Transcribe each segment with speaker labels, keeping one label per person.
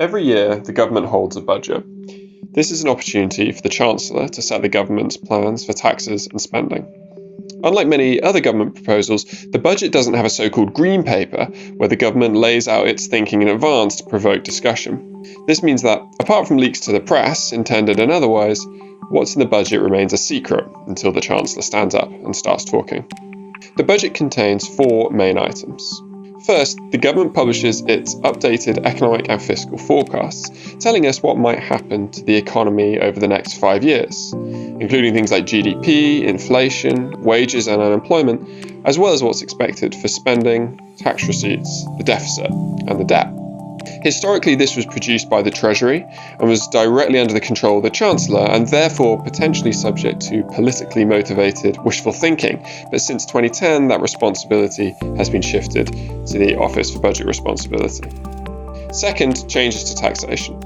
Speaker 1: Every year, the government holds a budget. This is an opportunity for the Chancellor to set the government's plans for taxes and spending. Unlike many other government proposals, the budget doesn't have a so-called green paper where the government lays out its thinking in advance to provoke discussion. This means that, apart from leaks to the press, intended and otherwise, what's in the budget remains a secret until the Chancellor stands up and starts talking. The budget contains 4 main items. First, the government publishes its updated economic and fiscal forecasts, telling us what might happen to the economy over the next 5 years, including things like GDP, inflation, wages and unemployment, as well as what's expected for spending, tax receipts, the deficit, and the debt. Historically, this was produced by the Treasury and was directly under the control of the Chancellor and therefore potentially subject to politically motivated wishful thinking. But since 2010, that responsibility has been shifted to the Office for Budget Responsibility. Second, changes to taxation.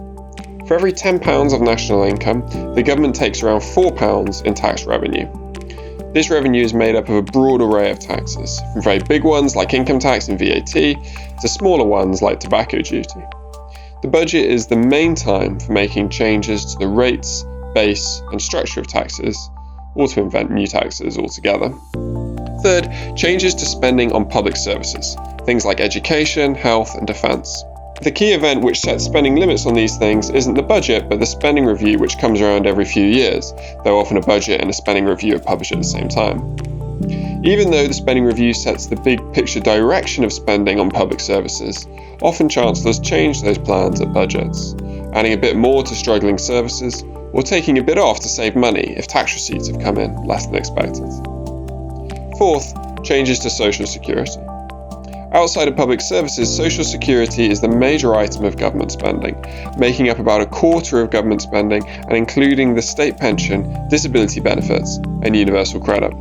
Speaker 1: For every £10 of national income, the government takes around £4 in tax revenue. This revenue is made up of a broad array of taxes, from very big ones like income tax and VAT, to smaller ones like tobacco duty. The budget is the main time for making changes to the rates, base, and structure of taxes, or to invent new taxes altogether. Third, changes to spending on public services, things like education, health, and defence. The key event which sets spending limits on these things isn't the budget, but the spending review, which comes around every few years, though often a budget and a spending review are published at the same time. Even though the spending review sets the big picture direction of spending on public services, often chancellors change those plans at budgets, adding a bit more to struggling services, or taking a bit off to save money if tax receipts have come in less than expected. Fourth, changes to social security. Outside of public services, social security is the major item of government spending, making up about a quarter of government spending and including the state pension, disability benefits, and universal credit.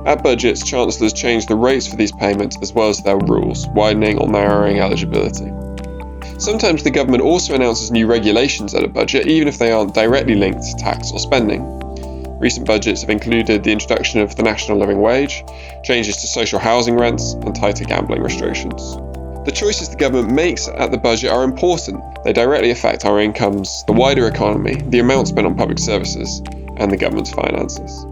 Speaker 1: At budgets, chancellors change the rates for these payments as well as their rules, widening or narrowing eligibility. Sometimes the government also announces new regulations at a budget, even if they aren't directly linked to tax or spending. Recent budgets have included the introduction of the national living wage, changes to social housing rents, and tighter gambling restrictions. The choices the government makes at the budget are important. They directly affect our incomes, the wider economy, the amount spent on public services, and the government's finances.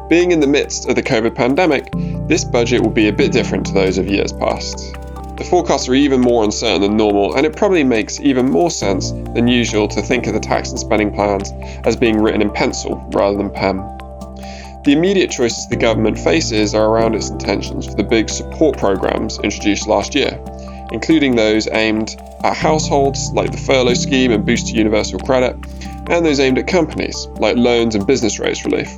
Speaker 1: Being in the midst of the COVID pandemic, this budget will be a bit different to those of years past. The forecasts are even more uncertain than normal, and it probably makes even more sense than usual to think of the tax and spending plans as being written in pencil rather than pen. The immediate choices the government faces are around its intentions for the big support programs introduced last year, including those aimed at households like the furlough scheme and boost to universal credit, and those aimed at companies like loans and business rates relief.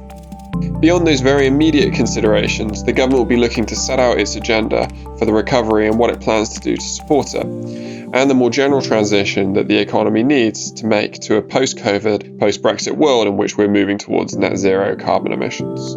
Speaker 1: Beyond those very immediate considerations, the government will be looking to set out its agenda for the recovery and what it plans to do to support it, and the more general transition that the economy needs to make to a post-COVID, post-Brexit world in which we're moving towards net zero carbon emissions.